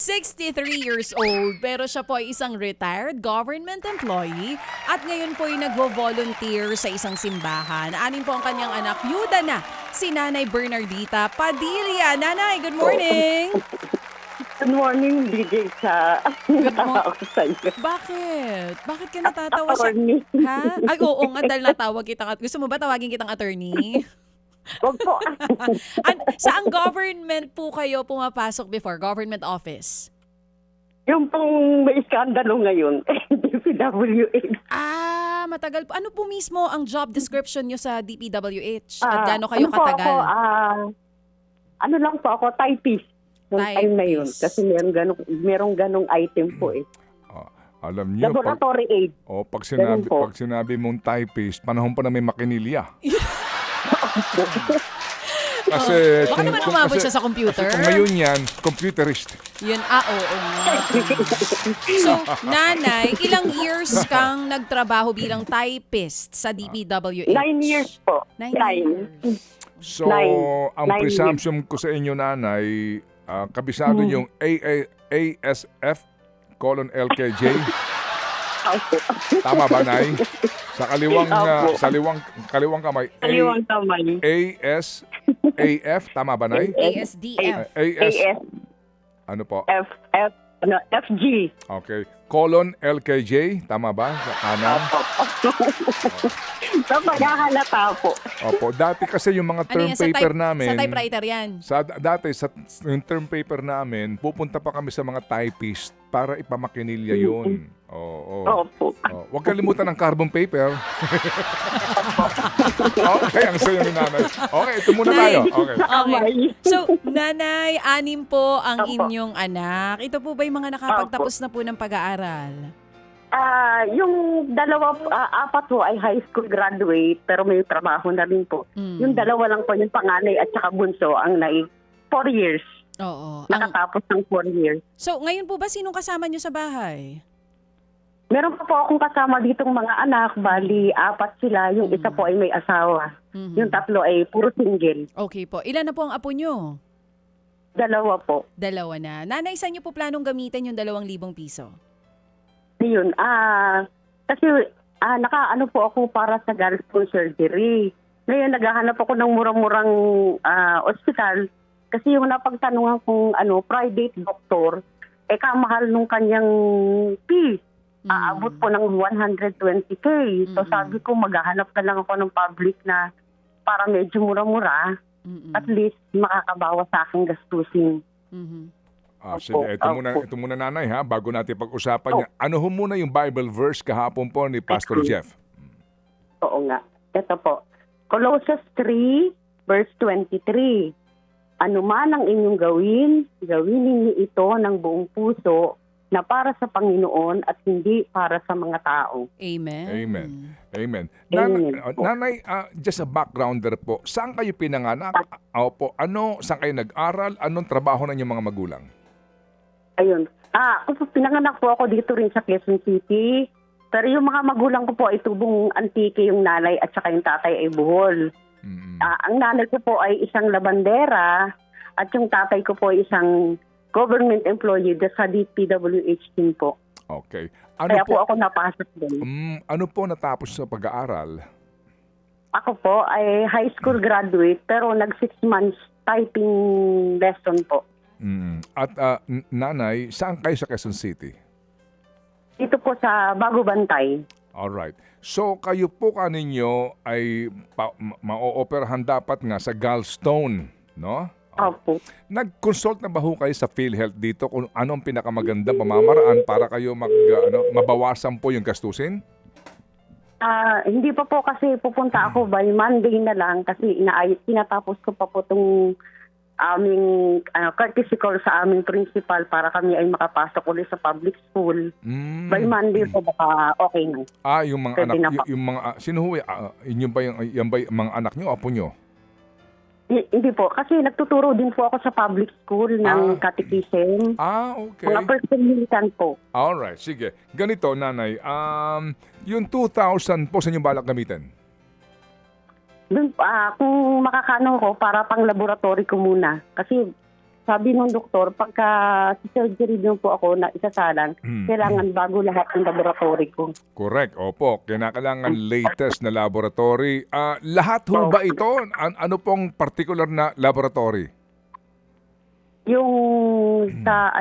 63 years old, pero siya po ay isang retired government employee at ngayon po ay nagvo-volunteer sa isang simbahan. Anim po ang kanyang anak, yuda na, si Nanay Bernardita Padilla. Nanay, good morning! Good morning, DJ sa natawa ko sa iyo. Bakit? Bakit ka natatawa siya? Attorney. Ha? Ay, oo nga, dahil natawag kitang, gusto mo ba tawagin kitang attorney? Wag po. Saang government po kayo pumapasok before? Government office? Yung pong may iskandalo ngayon, DPWH. Matagal po. Ano po mismo ang job description nyo sa DPWH? At gaano kayo katagal? Ano lang po ako, typist. Nung time na yun. Kasi merong ganong item po eh. Alam niyo, Laboratory aid. pag sinabi mong typist, panahon pa na may makinilya. Kasi Baka naman umabot siya sa computer. Kung ngayon yan, computerist. Yun, oo nga. So, Nanay, ilang years kang nagtrabaho bilang typist sa DPWH? 9 years po. 9 Nine. years. So, ang presumption ko sa inyo, Nanay, kabisado yung ASF LKJ. Tama ba, Nay? Sa kaliwang kamay. Kaliwang kamay. AF, tama ba, Nay? ASDF. Ano po? FG. Okay. LKJ, tama ba? Sa kanan? So, maghahalata po. Opo. Dati kasi yung mga term yan, paper namin. Sa typewriter yan. Dati, yung term paper namin, pupunta pa kami sa mga typist para ipamakinilya yun. Oo. Opo. Huwag kalimutan ng carbon paper. Okay, ang sayo ni Nanay. Okay, ito muna tayo. Okay. Okay. So, Nanay, 6 po ang inyong anak. Ito po ba yung mga nakapagtapos na po ng pag-aaral? Yung apat po ay high school graduate pero may trabaho na rin po. Yung dalawa lang po, yung panganay at saka bunso, ang 4 years. Oo. Nakatapos ng 4 years. So, ngayon po ba sinong kasama nyo sa bahay? Meron pa po akong kasama ditong mga anak, bali 4 sila. Yung isa po ay may asawa. Yung 3 ay puro single. Okay po. Ilan na po ang apo nyo? 2 po. 2 na. Nanay, saan nyo po planong gamitin yung 2,000 piso? Yun, kasi nakaano po ako para sa gallstone surgery. Ngayon, naghahanap ako ng murang-murang ospital. Kasi yung napagtanungan kong private doctor, kamahal nung kanyang fee. Aabot po ng 120K. So sabi ko, maghahanap na lang ako ng public na para medyo mura-mura. At least makakabawas sa aking gastusin. Sige, ito muna, Nanay, ha, bago natin pag-usapan niya. Ano ho muna yung Bible verse kahapon po ni Pastor Jeff? Oo nga. Ito po. Colossians 3, verse 23. Ano man ang inyong gawin ninyo ito ng buong puso na para sa Panginoon at hindi para sa mga tao. Amen. Nanay, just a backgrounder po. Saan kayo pinanganak? Saan kayo nag-aral? Anong trabaho ng inyong mga magulang? Ayun. Pinanganak po ako dito rin sa Quezon City. Pero yung mga magulang ko po ay tubong Antique, yung nanay at saka yung tatay ay Bohol. Ang nanay ko po ay isang labandera at yung tatay ko po ay isang government employee sa DPWH din po. Okay. Kaya po ako napasok din. Ano po natapos sa pag-aaral? Ako po ay high school graduate pero nag 6 months typing lesson po. At Nanay, saan kayo sa Quezon City? Dito po sa Bago Bantay. Alright. So kayo po kaninyo ay ma-ooperahan dapat nga sa gallstone, no? Opo. Nag-consult na ba ho kayo sa PhilHealth dito kung anong pinakamagandang pamamaraan para kayo mabawasan po yung gastusin? Hindi pa po kasi pupunta ako by Monday na lang kasi tinatapos ko pa po itong aming courtesy call sa aming principal para kami ay makapasok ulit sa public school. By Monday po baka okay na. Yung mga anak, sino ho? Yan ba yung mga anak nyo o apo nyo? Hindi po. Kasi nagtuturo din po ako sa public school ng catechism. Okay. Mga personitan po. Alright, sige. Ganito, Nanay. Yung 2,000 po sa inyo balak gamitin? Kung makakano ko, para pang laboratory ko muna. Kasi sabi ng doktor, pagka sa surgery din po ako na isasalang, kailangan bago lahat ng laboratory ko. Correct, opo. Kinakailangan latest na laboratory. Lahat ho ba ito? Ano pong particular na laboratory? Yung sa,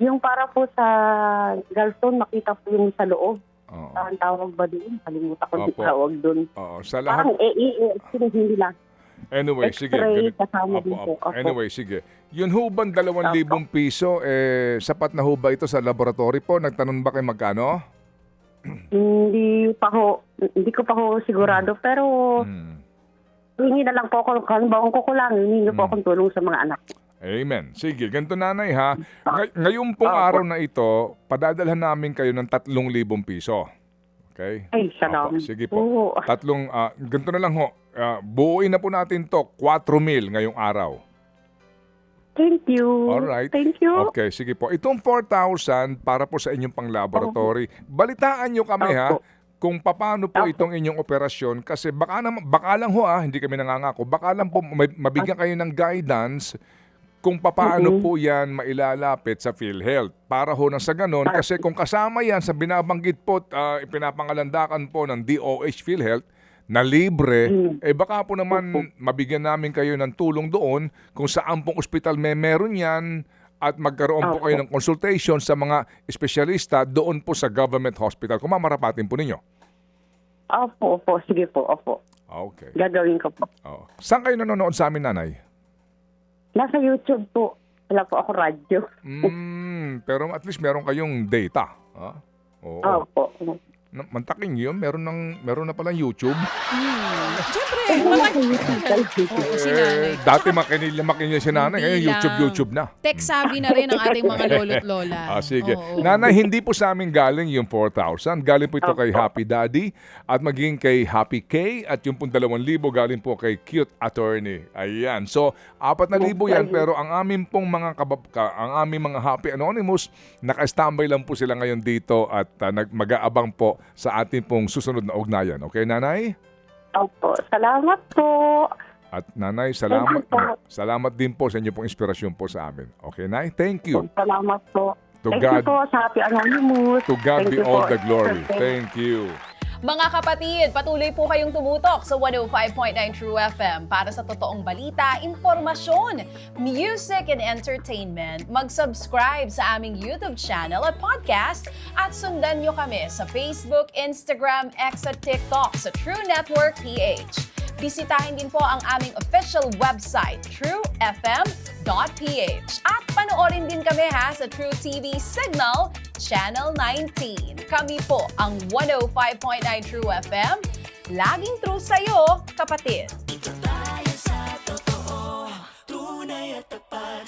yung para po sa gallstone, makita po yung sa loob. Oo. Ang tawag ba doon? Kalimutan ko Opo. yung tawag doon. Oo, sa lahat. Parang hindi lang. Anyway, sige. X-ray, Ganito. kasama din po. Opo. Anyway, sige. Yun ho bang 2,000 piso, sapat na ho ba ito sa laboratory po? Nagtanong ba kayo magkano? Hindi ko pa ho sigurado, pero hingi na lang po ako, halimbawa ko lang, hingi po akong tulong sa mga anak. Amen. Sige, ganito nanay ha. Ngayon pong araw na ito, padadalhan namin kayo ng 3,000 piso. Okay? Ay, salamat. Opo, sige po. Ganito na lang ho. Buuin na po natin to, 4,000 ngayong araw. Thank you. Alright. Thank you. Okay, sige po. Itong 4,000 para po sa inyong pang-laboratory. Balitaan nyo kami ha kung paano po itong inyong operasyon kasi baka lang ho hindi kami nangangako. Baka lang po mabigyan kayo ng guidance kung paano po yan mailalapit sa PhilHealth. Para ho na sa ganon, kasi kung kasama yan sa binabanggit po at ipinapangalandakan po ng DOH PhilHealth na libre, baka po naman mabigyan namin kayo ng tulong doon kung saan pong ospital meron yan at magkaroon po kayo ng consultation sa mga espesyalista doon po sa government hospital. Kung mamarapatin po ninyo. Opo. Sige po, opo. Okay. Gagawin ko po. Saan kayo nanonood sa amin, nanay? Nasa YouTube po. Wala po ako radyo. Pero at least meron kayong data. Oo. Opo. Mantaking yun, meron na palang YouTube. Siyempre, oo, si nanay. Dati makinila si nanay, ngayon Hindi lang. YouTube na. Tech-savvy na rin ang ating mga lolo't lola. Sige. Oo. Nanay, hindi po sa amin galing yung 4,000. Galing po ito kay Happy Daddy at maging kay Happy K at yung pong 2,000 galing po kay Cute Attorney. Ayan. So, 4,000 yan pero ang aming pong ang aming mga Happy Anonymous, naka-standby lang po sila ngayon dito at mag-aabang po sa ating pong susunod na ugnayan. Okay, nanay? Opo. Salamat po. At nanay, salamat din po sa inyo pong inspirasyon po sa amin. Okay, nay? Thank you. Salamat po. To Thank you God- po sa Happy Anonymous. To God Thank be you all po. the glory. Okay. Thank you. Mga kapatid, patuloy po kayong tumutok sa 105.9 True FM para sa totoong balita, impormasyon, music, and entertainment. Mag-subscribe sa aming YouTube channel at podcast at sundan nyo kami sa Facebook, Instagram, X at TikTok sa True Network PH. Bisitahin din po ang aming official website, truefm.ph. At panoorin din kami sa True TV Signal, Channel 19. Kami po ang 105.9 True FM. Laging true sa'yo, kapatid.